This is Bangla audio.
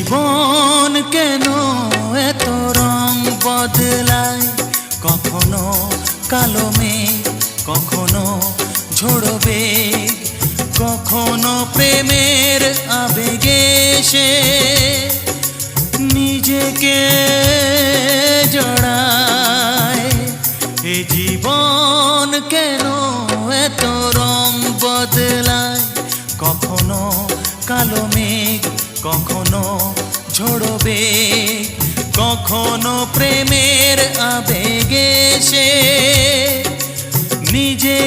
জীবন কেন এত রং বদলায়, কখনো কালো মেঘ, কখনো ঝোড়ো বেগ, কখনো প্রেমের আবেগে সে নিজেকে জড়ায়। এ জীবন কেন এত রং বদলায়, কখনো কালো মেঘ, কখনো ঝোড়ো বেগ, কখনো প্রেমের আবেগে সে নিজে